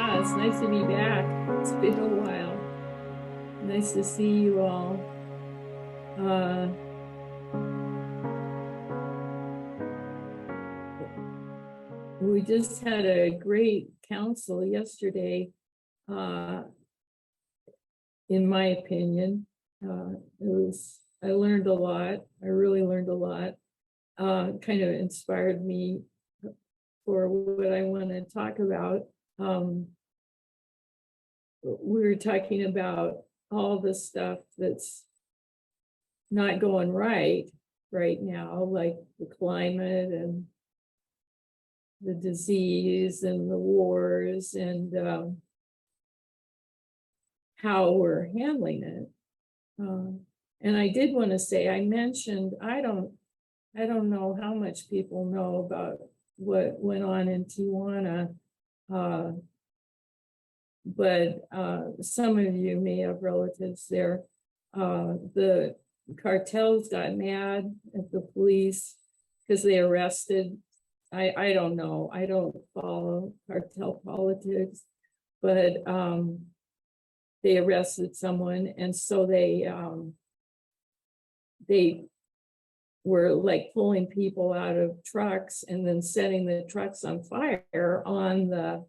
Yeah, it's nice to be back. It's been a while. Nice to see you all. Uh, we just had a great council yesterday, uh, in my opinion. I learned a lot. I really learned a lot. Kind of inspired me for what I want to talk about. We were talking about all the stuff that's not going right now, like the climate and the disease and the wars and how we're handling it. And I did want to say, I mentioned, I don't know how much people know about what went on in Tijuana, but some of you may have relatives there. The cartels got mad at the police because they arrested. I don't know. I don't follow cartel politics, but they arrested someone, and so they were like pulling people out of trucks and then setting the trucks on fire on the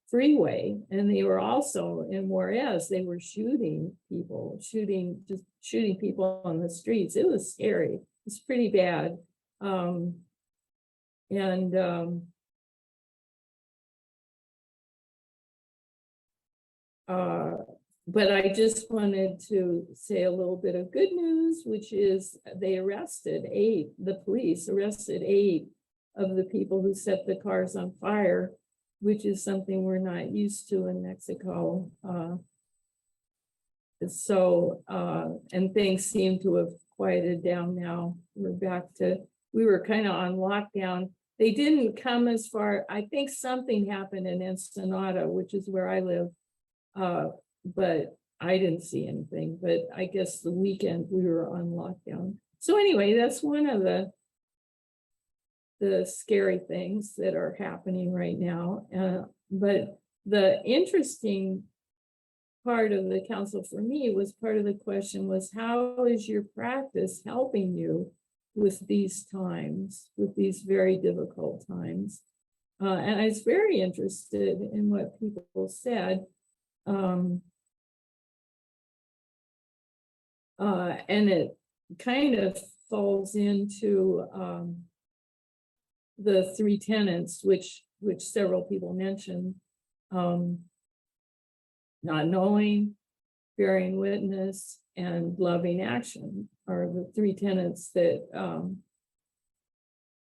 freeway. And they were also in Juarez, they were shooting people, just shooting people on the streets. It was scary. It's pretty bad. But I just wanted to say a little bit of good news, which is the police arrested 8 of the people who set the cars on fire, which is something we're not used to in Mexico. And things seem to have quieted down now. We were kind of on lockdown. They didn't come as far. I think something happened in Ensenada, which is where I live. But I didn't see anything. But I guess the weekend we were on lockdown. So anyway, that's one of the scary things that are happening right now. But the interesting part of the council for me was part of the question was, how is your practice helping you with these times, with these very difficult times? And I was very interested in what people said. And it kind of falls into the 3 tenets, which several people mentioned. Not knowing, bearing witness, and loving action are the 3 tenets that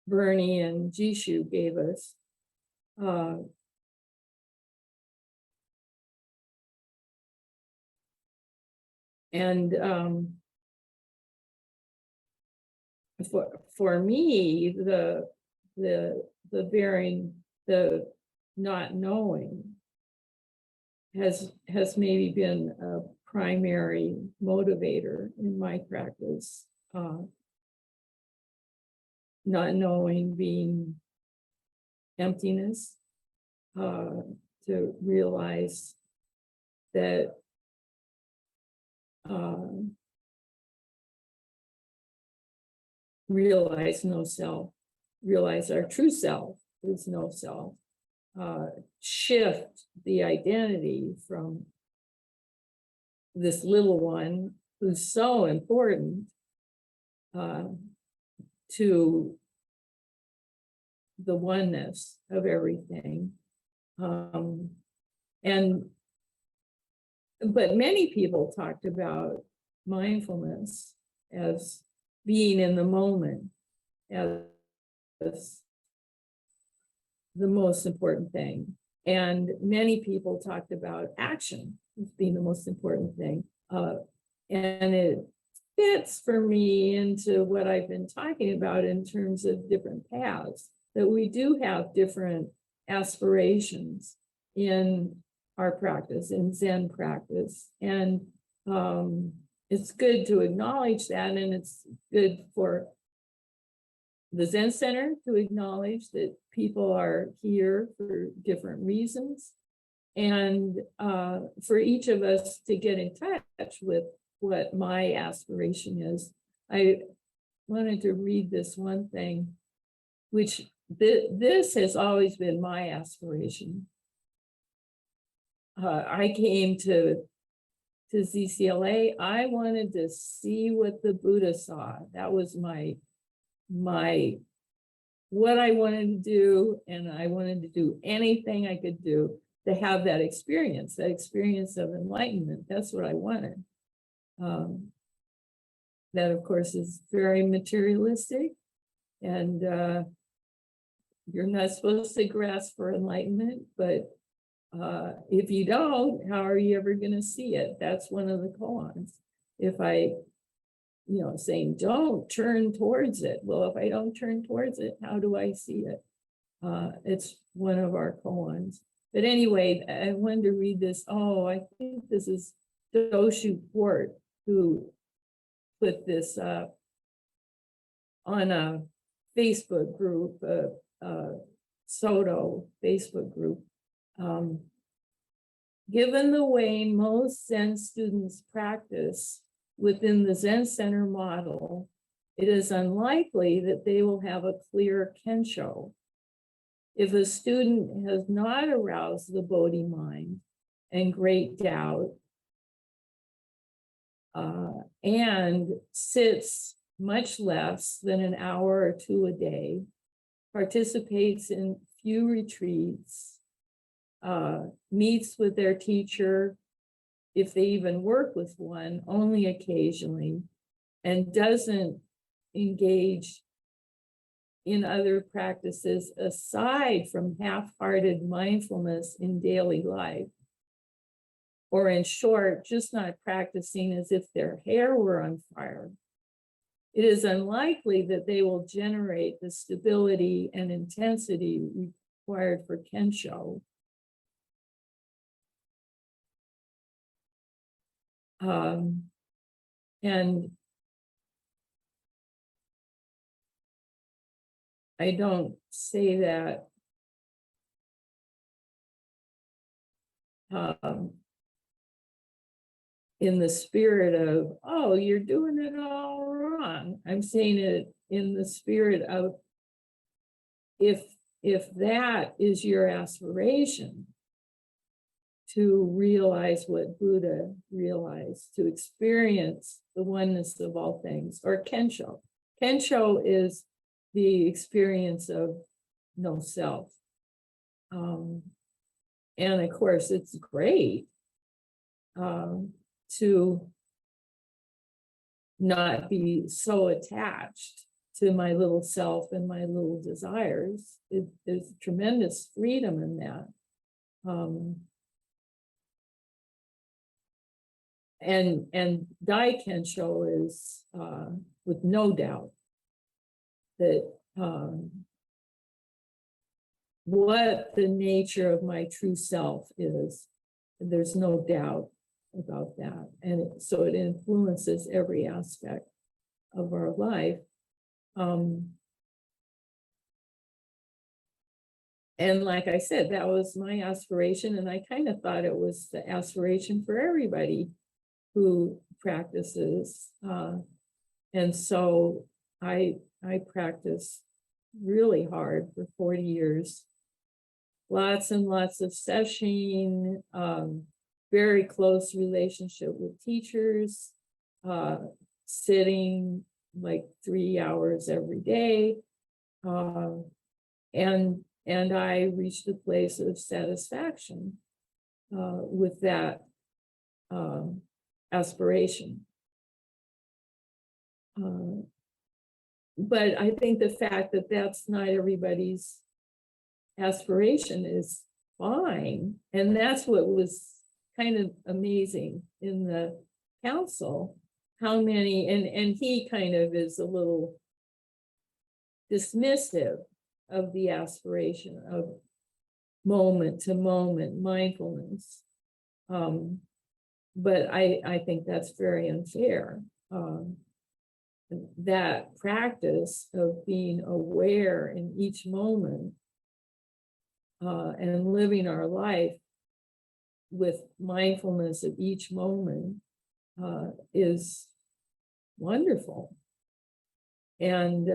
Bernie and Jishu gave us. For me, the bearing, the not knowing has maybe been a primary motivator in my practice. Not knowing being emptiness, to realize that realize no self, realize our true self is no self, shift the identity from this little one who's so important to the oneness of everything. But many people talked about mindfulness as being in the moment as the most important thing. And many people talked about action as being the most important thing. And it fits for me into what I've been talking about in terms of different paths, that we do have different aspirations in our practice, in Zen practice. And it's good to acknowledge that, and it's good for the Zen Center to acknowledge that people are here for different reasons, and for each of us to get in touch with what my aspiration is. I wanted to read this one thing, which this has always been my aspiration. I came to ZCLA. I wanted to see what the Buddha saw. That was my what I wanted to do, and I wanted to do anything I could do to have that experience of enlightenment. That's what I wanted. That, of course, is very materialistic, and you're not supposed to grasp for enlightenment, but if you don't, how are you ever going to see it? That's one of the koans. If I, saying don't turn towards it. Well, if I don't turn towards it, how do I see it? It's one of our koans. But anyway, I wanted to read this. Oh, I think this is Doshu Port who put this up on a Facebook group, Soto Facebook group. Given the way most Zen students practice within the Zen Center model, it is unlikely that they will have a clear Kensho. If a student has not aroused the Bodhi mind and great doubt, and sits much less than an hour or two a day, participates in few retreats, meets with their teacher, if they even work with one, only occasionally, and doesn't engage in other practices aside from half-hearted mindfulness in daily life, or in short, just not practicing as if their hair were on fire, it is unlikely that they will generate the stability and intensity required for Kensho. And I don't say that in the spirit of, oh, you're doing it all wrong. I'm saying it in the spirit of, if that is your aspiration, to realize what Buddha realized, to experience the oneness of all things, or Kensho. Kensho is the experience of no self. And of course, it's great to not be so attached to my little self and my little desires. There's tremendous freedom in that. And Dai Kensho is with no doubt that what the nature of my true self is. There's no doubt about that. And so it influences every aspect of our life. And like I said, that was my aspiration. And I kind of thought it was the aspiration for everybody who practices. And so I practiced really hard for 40 years. Lots and lots of session, very close relationship with teachers, sitting like 3 hours every day. And I reached a place of satisfaction with that aspiration. But I think the fact that that's not everybody's aspiration is fine. And that's what was kind of amazing in the council, how many, and he kind of is a little dismissive of the aspiration of moment to moment mindfulness. But I think that's very unfair. that practice of being aware in each moment and living our life with mindfulness of each moment is wonderful. And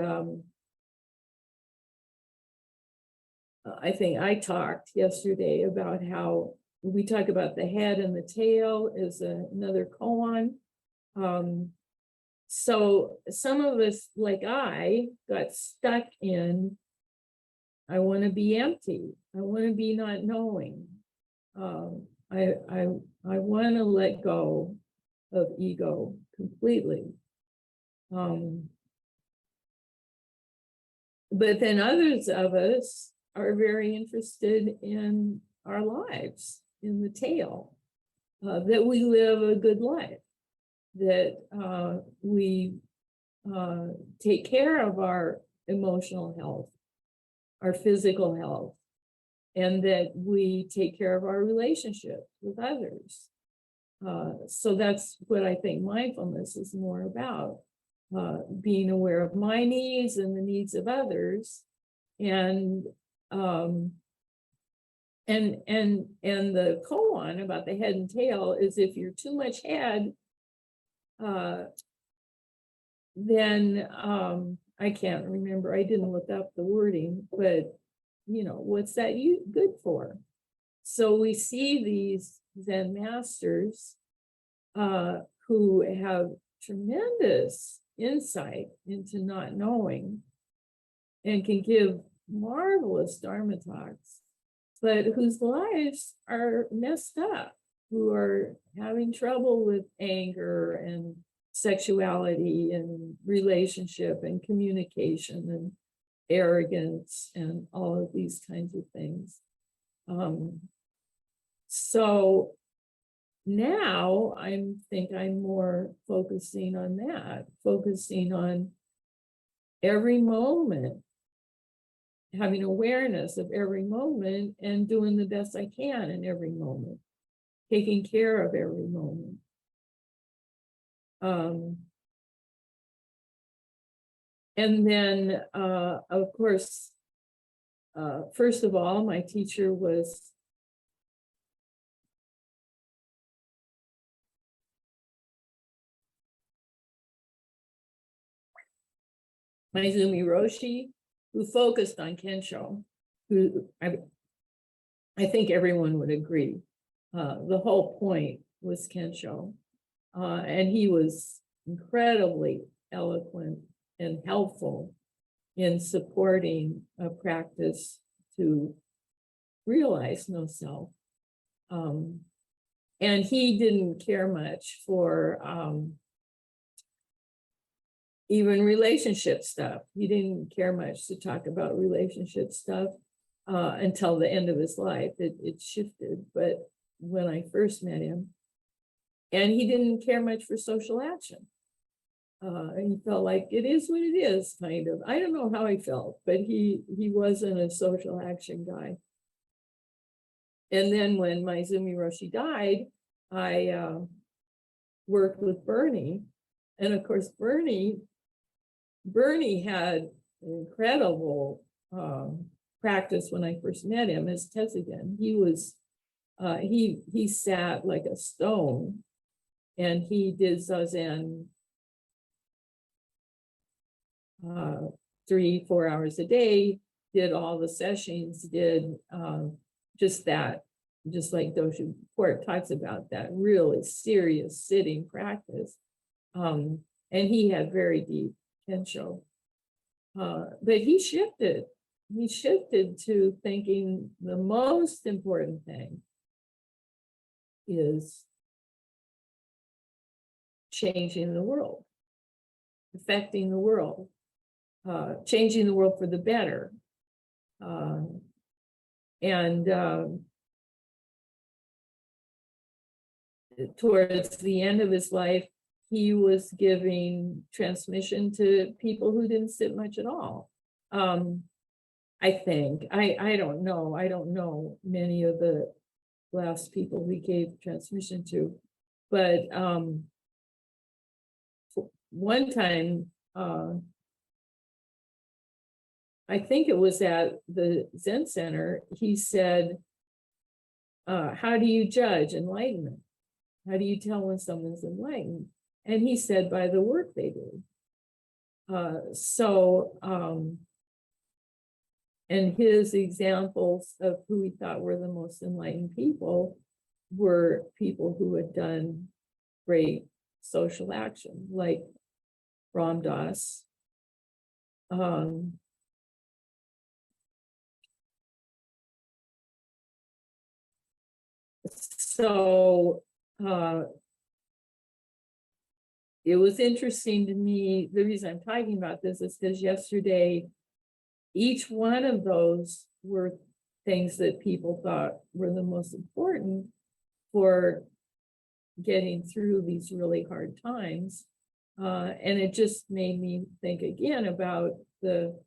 I think I talked yesterday about how we talk about the head and the tail is another koan. So some of us, like I, got stuck in, I want to be empty. I want to be not knowing. I want to let go of ego completely. But then others of us are very interested in our lives, in the tail, that we live a good life, that we take care of our emotional health, our physical health, and that we take care of our relationship with others. So that's what I think mindfulness is more about, being aware of my needs and the needs of others. And the koan about the head and tail is if you're too much head, then I can't remember. I didn't look up the wording, but what's that good for? So we see these Zen masters who have tremendous insight into not knowing and can give marvelous Dharma talks, but whose lives are messed up, who are having trouble with anger and sexuality and relationship and communication and arrogance and all of these kinds of things. So now I think I'm more focusing on that, focusing on every moment, having awareness of every moment and doing the best I can in every moment, taking care of every moment. And then, of course, first of all, my teacher was Maizumi Roshi, who focused on Kensho, who I think everyone would agree. The whole point was Kensho. And he was incredibly eloquent and helpful in supporting a practice to realize no self. And he didn't care much for even relationship stuff. He didn't care much to talk about relationship stuff until the end of his life. It shifted, but when I first met him, and he didn't care much for social action. He felt like it is what it is, kind of. I don't know how he felt, but he wasn't a social action guy. And then when Maizumi Roshi died, I worked with Bernie. And of course, Bernie had an incredible practice when I first met him as Tezigen. He was, he sat like a stone, and he did Zazen 3-4 hours a day, did all the sessions, did just that, just like Doshu Port talks about, that really serious sitting practice. And he had very deep Kensho. But he shifted to thinking the most important thing is changing the world, affecting the world, changing the world for the better. Towards the end of his life, he was giving transmission to people who didn't sit much at all. I think, I don't know many of the last people he gave transmission to, but one time I think it was at the Zen Center, he said, how do you judge enlightenment? How do you tell when someone's enlightened? And he said, by the work they do. And his examples of who he thought were the most enlightened people were people who had done great social action, like Ram Dass. So it was interesting to me. The reason I'm talking about this is because yesterday, each one of those were things that people thought were the most important for getting through these really hard times. And it just made me think again about the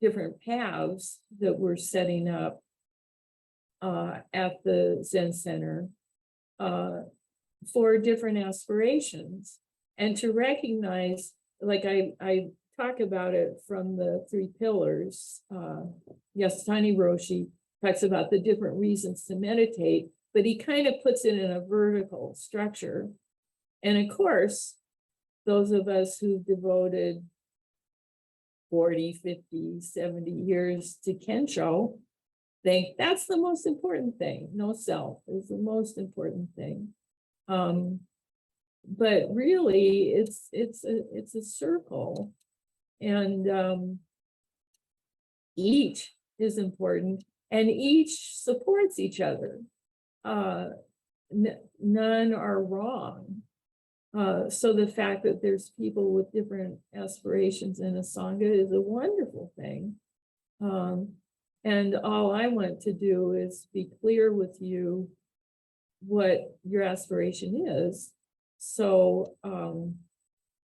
different paths that we're setting up at the Zen Center for different aspirations, and to recognize, like I talk about it from the 3 pillars. Yasutani Roshi talks about the different reasons to meditate, but he kind of puts it in a vertical structure. And of course, those of us who've devoted 40, 50, 70 years to Kensho think that's the most important thing. No self is the most important thing. But really, it's a circle, and each is important, and each supports each other. None are wrong. So the fact that there's people with different aspirations in a Sangha is a wonderful thing. And all I want to do is be clear with you what your aspiration is. So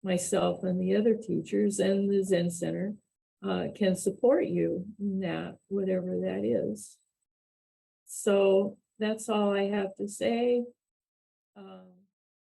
myself and the other teachers and the Zen Center can support you in that, whatever that is. So that's all I have to say.